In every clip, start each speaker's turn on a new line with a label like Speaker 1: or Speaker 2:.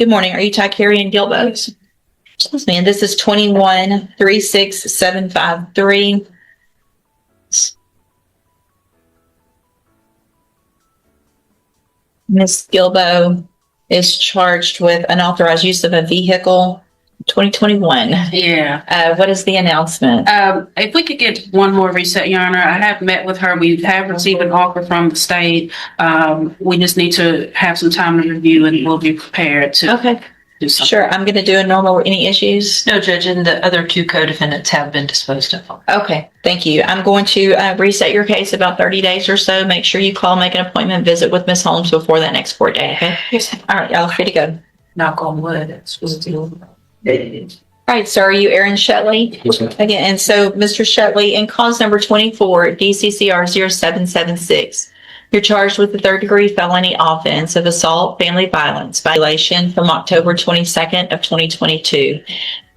Speaker 1: Good morning. Are you Tycarian Gilbos? Excuse me. And this is 21-36753. Ms. Gilbo is charged with unauthorized use of a vehicle. 2021.
Speaker 2: Yeah.
Speaker 1: What is the announcement?
Speaker 2: If we could get one more reset, Your Honor. I have met with her. We have received an offer from the state. We just need to have some time to review, and we'll be prepared to do something.
Speaker 1: Sure. I'm going to do a normal. Any issues?
Speaker 3: No, Judge, and the other two co-defendants have been disposed of.
Speaker 1: Okay. Thank you. I'm going to reset your case about 30 days or so. Make sure you call, make an appointment, visit with Ms. Holmes before that next court day. Okay.
Speaker 3: Yes.
Speaker 1: All right. Y'all free to go.
Speaker 3: Knock on wood. It's supposed to
Speaker 1: All right, sir, are you Aaron Shetley?
Speaker 4: Yes, ma'am.
Speaker 1: Again, and so Mr. Shetley, in cause number 24, DCCR 0776, you're charged with the third-degree felony offense of assault, family violence violation from October 22nd of 2022.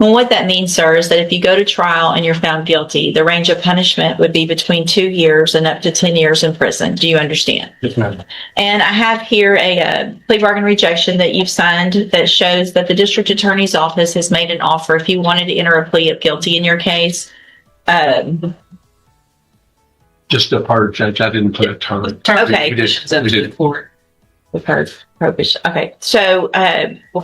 Speaker 1: And what that means, sir, is that if you go to trial and you're found guilty, the range of punishment would be between 2 years and up to 10 years in prison. Do you understand?
Speaker 4: Yes, ma'am.
Speaker 1: And I have here a plea bargain rejection that you've signed that shows that the district attorney's office has made an offer if you wanted to enter a plea of guilty in your case.
Speaker 4: Just a part, Judge. I didn't put a term.
Speaker 1: Okay.
Speaker 4: We did.
Speaker 1: We've heard probation. Okay. So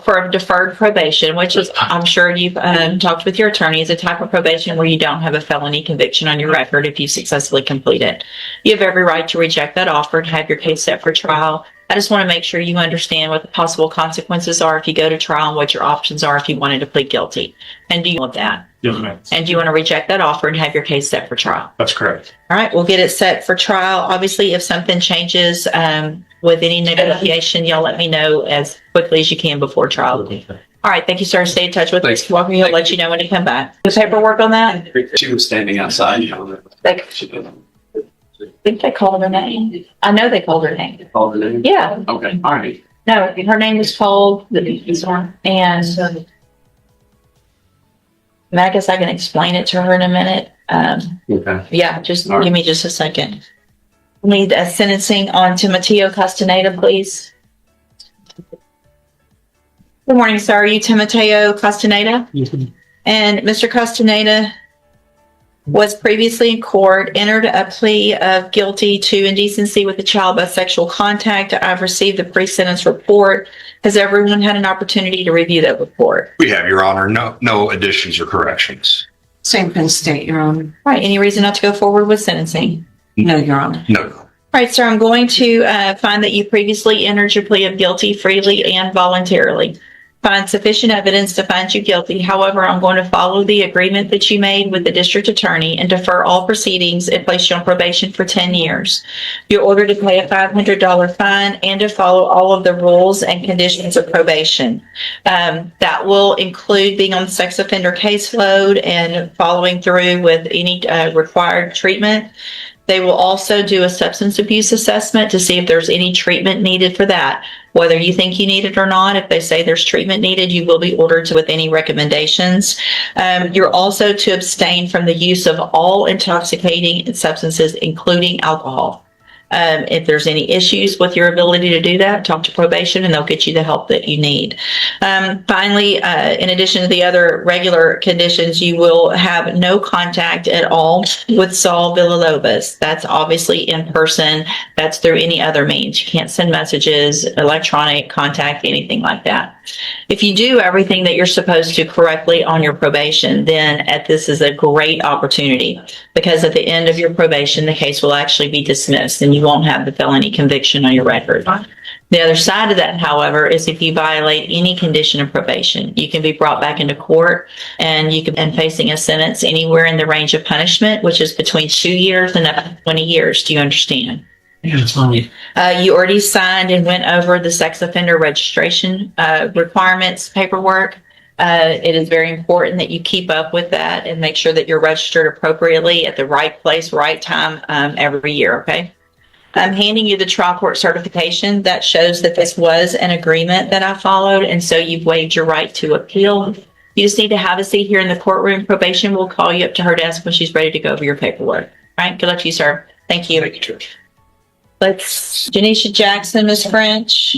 Speaker 1: for deferred probation, which is, I'm sure you've talked with your attorney, is a type of probation where you don't have a felony conviction on your record if you successfully complete it. You have every right to reject that offer and have your case set for trial. I just want to make sure you understand what the possible consequences are if you go to trial and what your options are if you wanted to plead guilty. And do you want that?
Speaker 4: Yes, ma'am.
Speaker 1: And do you want to reject that offer and have your case set for trial?
Speaker 4: That's correct.
Speaker 1: All right, we'll get it set for trial. Obviously, if something changes with any negotiation, y'all let me know as quickly as you can before trial. All right, thank you, sir. Stay in touch with us. Walker, he'll let you know when to come back. The paperwork on that?
Speaker 4: She was standing outside.
Speaker 1: I think they called her name. I know they called her name.
Speaker 4: Called her name?
Speaker 1: Yeah.
Speaker 4: Okay, all right.
Speaker 1: No, her name was called, and I guess I can explain it to her in a minute.
Speaker 4: Okay.
Speaker 1: Yeah, just
Speaker 4: All right.
Speaker 1: give me just a second. We need a sentencing on Timoteo Castaneda, please. Good morning, sir. Are you Timoteo Castaneda? And Mr. Castaneda was previously in court, entered a plea of guilty to indecency with a child by sexual contact. I've received the pre-sentence report. Has everyone had an opportunity to review that report?
Speaker 5: We have, Your Honor. No additions or corrections.
Speaker 3: Same Penn State, Your Honor.
Speaker 1: All right, any reason not to go forward with sentencing?
Speaker 3: No, Your Honor.
Speaker 5: No.
Speaker 1: All right, sir, I'm going to find that you previously entered your plea of guilty freely and voluntarily. Find sufficient evidence to find you guilty. However, I'm going to follow the agreement that you made with the district attorney and defer all proceedings and place you on probation for 10 years. You're ordered to pay a $500 fine and to follow all of the rules and conditions of probation. That will include being on the sex offender caseload and following through with any required treatment. They will also do a substance abuse assessment to see if there's any treatment needed for that. Whether you think you need it or not, if they say there's treatment needed, you will be ordered to with any recommendations. You're also to abstain from the use of all intoxicating substances, including alcohol. If there's any issues with your ability to do that, talk to probation and they'll get you the help that you need. Finally, in addition to the other regular conditions, you will have no contact at all with Saul Villalobos. That's obviously in person. That's through any other means. You can't send messages, electronic contact, anything like that. If you do everything that you're supposed to correctly on your probation, then this is a great opportunity because at the end of your probation, the case will actually be dismissed and you won't have the felony conviction on your record. The other side of that, however, is if you violate any condition of probation, you can be brought back into court and you can be facing a sentence anywhere in the range of punishment, which is between 2 years and up to 20 years. Do you understand?
Speaker 4: Yeah, it's fine.
Speaker 1: You already signed and went over the sex offender registration requirements paperwork. It is very important that you keep up with that and make sure that you're registered appropriately at the right place, right time every year, okay? I'm handing you the trial court certification that shows that this was an agreement that I followed, and so you've waived your right to appeal. You just need to have a seat here in the courtroom. Probation will call you up to her desk when she's ready to go over your paperwork. All right, good luck to you, sir. Thank you.
Speaker 4: Thank you, Judge.
Speaker 1: Let's, Janisha Jackson, Ms. French.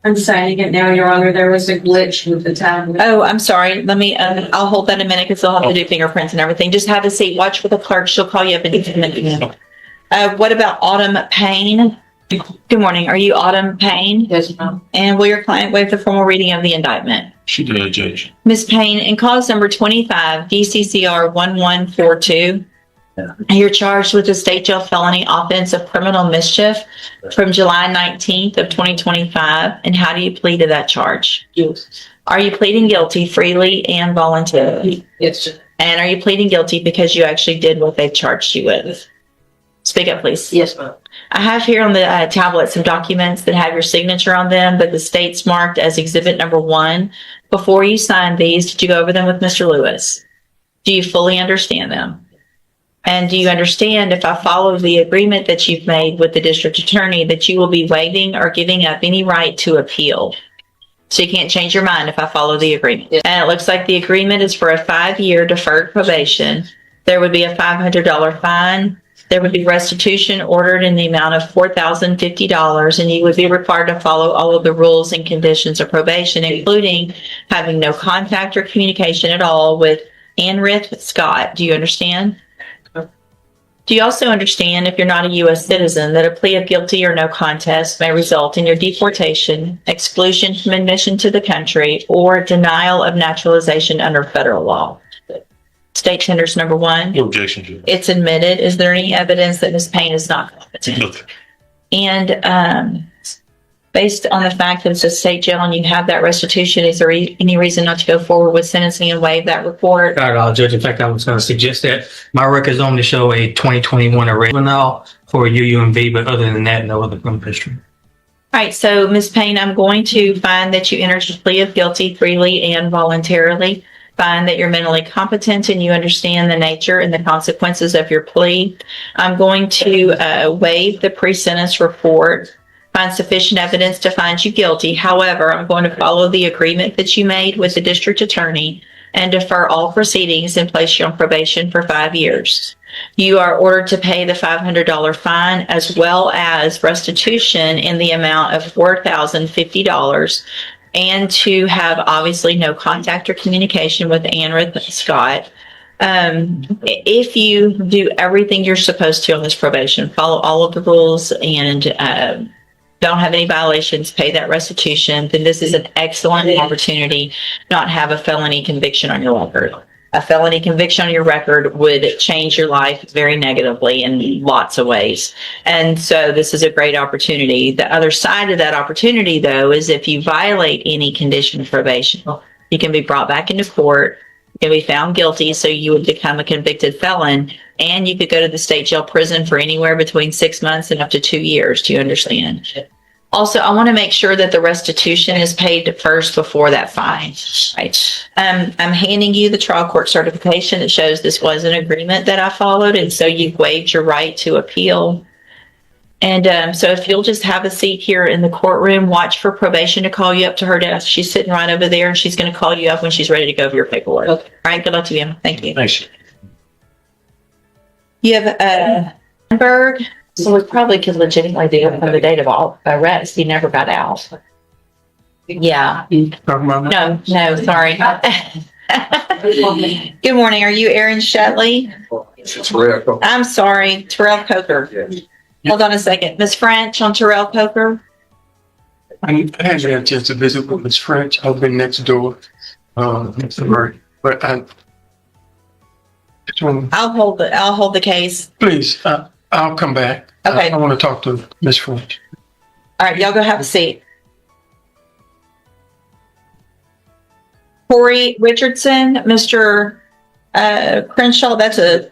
Speaker 6: I'm signing it now, Your Honor. There was a glitch with the tablet.
Speaker 1: Oh, I'm sorry. Let me, I'll hold that a minute because they'll have to do fingerprints and everything. Just have a seat. Watch for the clerk. She'll call you up in just a minute. What about Autumn Payne? Good morning. Are you Autumn Payne?
Speaker 3: Yes, ma'am.
Speaker 1: And will your client waive the formal reading of the indictment?
Speaker 4: She did, Judge.
Speaker 1: Ms. Payne, in cause number 25, DCCR 1142, you're charged with a state jail felony offense of criminal mischief from July 19th of 2025. And how do you plead to that charge?
Speaker 3: Yes.
Speaker 1: Are you pleading guilty freely and voluntarily?
Speaker 3: Yes.
Speaker 1: And are you pleading guilty because you actually did what they charged you with? Speak up, please.
Speaker 3: Yes, ma'am.
Speaker 1: I have here on the tablet some documents that have your signature on them, but the state's marked as exhibit number 1. Before you signed these, did you go over them with Mr. Lewis? Do you fully understand them? And do you understand, if I follow the agreement that you've made with the district attorney, that you will be waiving or giving up any right to appeal? So you can't change your mind if I follow the agreement.
Speaker 3: Yes.
Speaker 1: And it looks like the agreement is for a 5-year deferred probation. There would be a $500 fine. There would be restitution ordered in the amount of $4,050, and you would be required to follow all of the rules and conditions of probation, including having no contact or communication at all with Anrith Scott. Do you understand? Do you also understand, if you're not a U.S. citizen, that a plea of guilty or no contest may result in your deportation, exclusion from admission to the country, or denial of naturalization under federal law? State tenders number 1.
Speaker 5: No objection, Judge.
Speaker 1: It's admitted. Is there any evidence that Ms. Payne is not competent?
Speaker 5: Okay.
Speaker 1: And based on the fact that it's a state jail and you have that restitution, is there any reason not to go forward with sentencing and waive that report?
Speaker 7: Not at all, Judge. In fact, I was going to suggest that my records only show a 2021 arrest now for UUMV, but other than that, no other criminal history.
Speaker 1: All right, so Ms. Payne, I'm going to find that you entered a plea of guilty freely and voluntarily. Find that you're mentally competent and you understand the nature and the consequences of your plea. I'm going to waive the pre-sentence report, find sufficient evidence to find you guilty. However, I'm going to follow the agreement that you made with the district attorney and defer all proceedings and place you on probation for 5 years. You are ordered to pay the $500 fine as well as restitution in the amount of $4,050. And to have obviously no contact or communication with Anrith Scott. If you do everything you're supposed to on this probation, follow all of the rules and don't have any violations, pay that restitution, then this is an excellent opportunity not have a felony conviction on your record. A felony conviction on your record would change your life very negatively in lots of ways. And so this is a great opportunity. The other side of that opportunity, though, is if you violate any condition of probation, you can be brought back into court, you can be found guilty, so you would become a convicted felon, and you could go to the state jail prison for anywhere between 6 months and up to 2 years. Do you understand? Also, I want to make sure that the restitution is paid first before that fine. Right. I'm handing you the trial court certification that shows this was an agreement that I followed, and so you've waived your right to appeal. And so if you'll just have a seat here in the courtroom, watch for probation to call you up to her desk. She's sitting right over there, and she's going to call you up when she's ready to go over your paperwork. Okay. All right. Good luck to you. Thank you.
Speaker 4: Thanks.
Speaker 1: You have Weinberg. So we probably could legitimately do it from the date of arrest. He never got out. Yeah. No, sorry. Good morning. Are you Aaron Shutley? I'm sorry, Terrell Coker. Hold on a second. Miss French on Terrell Coker.
Speaker 8: I haven't had a chance to visit with Miss French. I've been next door, Mr. Murray, but I just want,
Speaker 1: I'll hold the case.
Speaker 8: please, I'll come back.
Speaker 1: Okay.
Speaker 8: I want to talk to Miss French.
Speaker 1: All right, y'all go have a seat. Corey Richardson, Mr. Crenshaw, that's a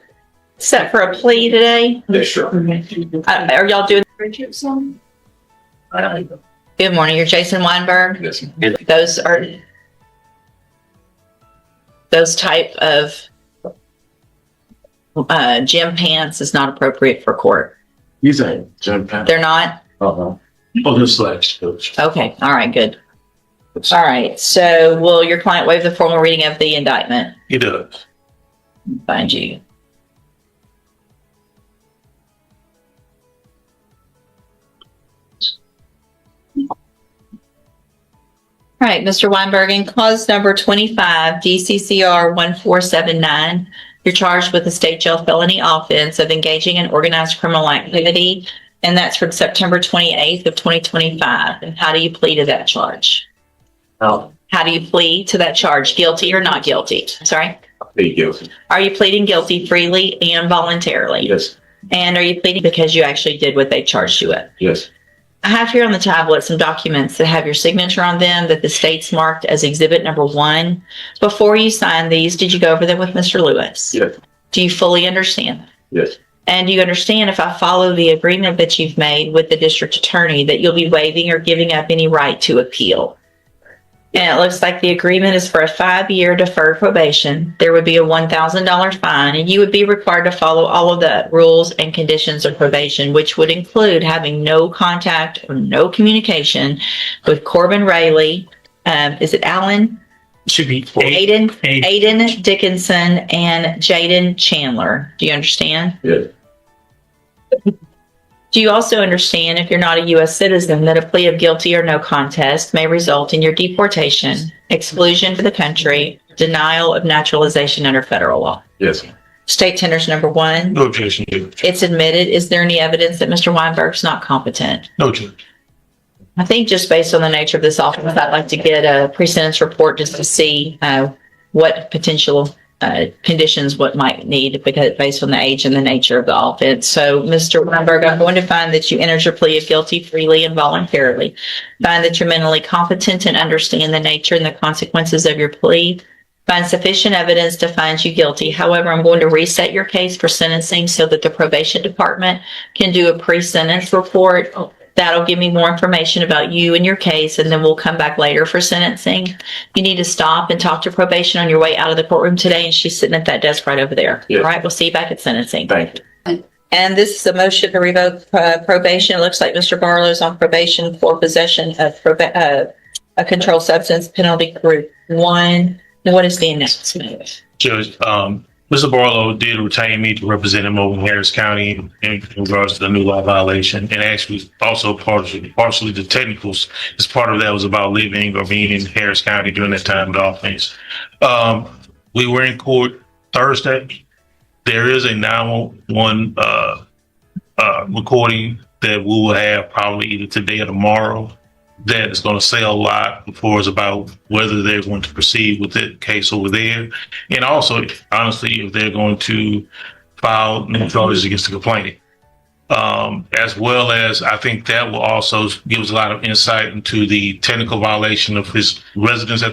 Speaker 1: set for a plea today.
Speaker 4: Yeah, sure.
Speaker 1: Are y'all doing Richardson? Good morning. You're Jason Weinberg.
Speaker 4: Yes.
Speaker 1: Those type of gym pants is not appropriate for court.
Speaker 4: You think, Jim Pat?
Speaker 1: They're not?
Speaker 4: Uh-huh. Oh, this last coach.
Speaker 1: Okay. All right. Good. All right. So will your client waive the formal reading of the indictment?
Speaker 5: He does.
Speaker 1: Find you. right, Mr. Weinberg, in clause number 25, DCCR 1479, you're charged with a state jail felony offense of engaging in organized criminal activity, and that's from September 28th of 2025. And how do you plead to that charge?
Speaker 4: No.
Speaker 1: How do you plead to that charge? Guilty or not guilty? Sorry?
Speaker 4: I plead guilty.
Speaker 1: Are you pleading guilty freely and voluntarily?
Speaker 4: Yes.
Speaker 1: And are you pleading because you actually did what they charged you with?
Speaker 4: Yes.
Speaker 1: I have here on the tablet some documents that have your signature on them that the state's marked as exhibit number 1. Before you sign these, did you go over them with Mr. Lewis?
Speaker 4: Yes.
Speaker 1: Do you fully understand?
Speaker 4: Yes.
Speaker 1: And do you understand if I follow the agreement that you've made with the district attorney that you'll be waiving or giving up any right to appeal? And it looks like the agreement is for a 5-year deferred probation. There would be a $1,000 fine, and you would be required to follow all of the rules and conditions of probation, which would include having no contact or no communication with Corbin Rayleigh. Is it Alan?
Speaker 7: Should be
Speaker 1: Aiden Dickinson and Jaden Chandler. Do you understand?
Speaker 4: Yes.
Speaker 1: Do you also understand, if you're not a U.S. citizen, that a plea of guilty or no contest may result in your deportation, exclusion to the country, denial of naturalization under federal law?
Speaker 4: Yes.
Speaker 1: State tenders number 1.
Speaker 5: No objection, Judge.
Speaker 1: It's admitted. Is there any evidence that Mr. Weinberg's not competent?
Speaker 5: No, Judge.
Speaker 1: I think just based on the nature of this offense, I'd like to get a pre-sentence report just to see what potential conditions what might need, because based on the age and the nature of the offense. So, Mr. Weinberg, I'm going to find that you entered your plea of guilty freely and voluntarily. Find that you're mentally competent and understand the nature and the consequences of your plea. Find sufficient evidence to find you guilty. However, I'm going to reset your case for sentencing so that the probation department can do a pre-sentence report. That'll give me more information about you and your case, and then we'll come back later for sentencing. You need to stop and talk to probation on your way out of the courtroom today, and she's sitting at that desk right over there.
Speaker 4: Yes.
Speaker 1: All right, we'll see you back at sentencing.
Speaker 4: Thank you.
Speaker 1: And this is a motion to revoke probation. It looks like Mr. Barlow's on probation for possession of a controlled substance, penalty group 1. Now, what is the announcement?
Speaker 9: Judge, Mr. Barlow did retain me to represent him over in Harris County in regards to the new law violation, and actually also partially the technicals. As part of that was about living or being in Harris County during that time of the offense. We were in court Thursday. There is a 911 recording that we will have probably either today or tomorrow. That is going to say a lot before it's about whether they're going to proceed with the case over there. And also, honestly, if they're going to file new charges against the complainant. As well as, I think that will also give us a lot of insight into the technical violation of his residence at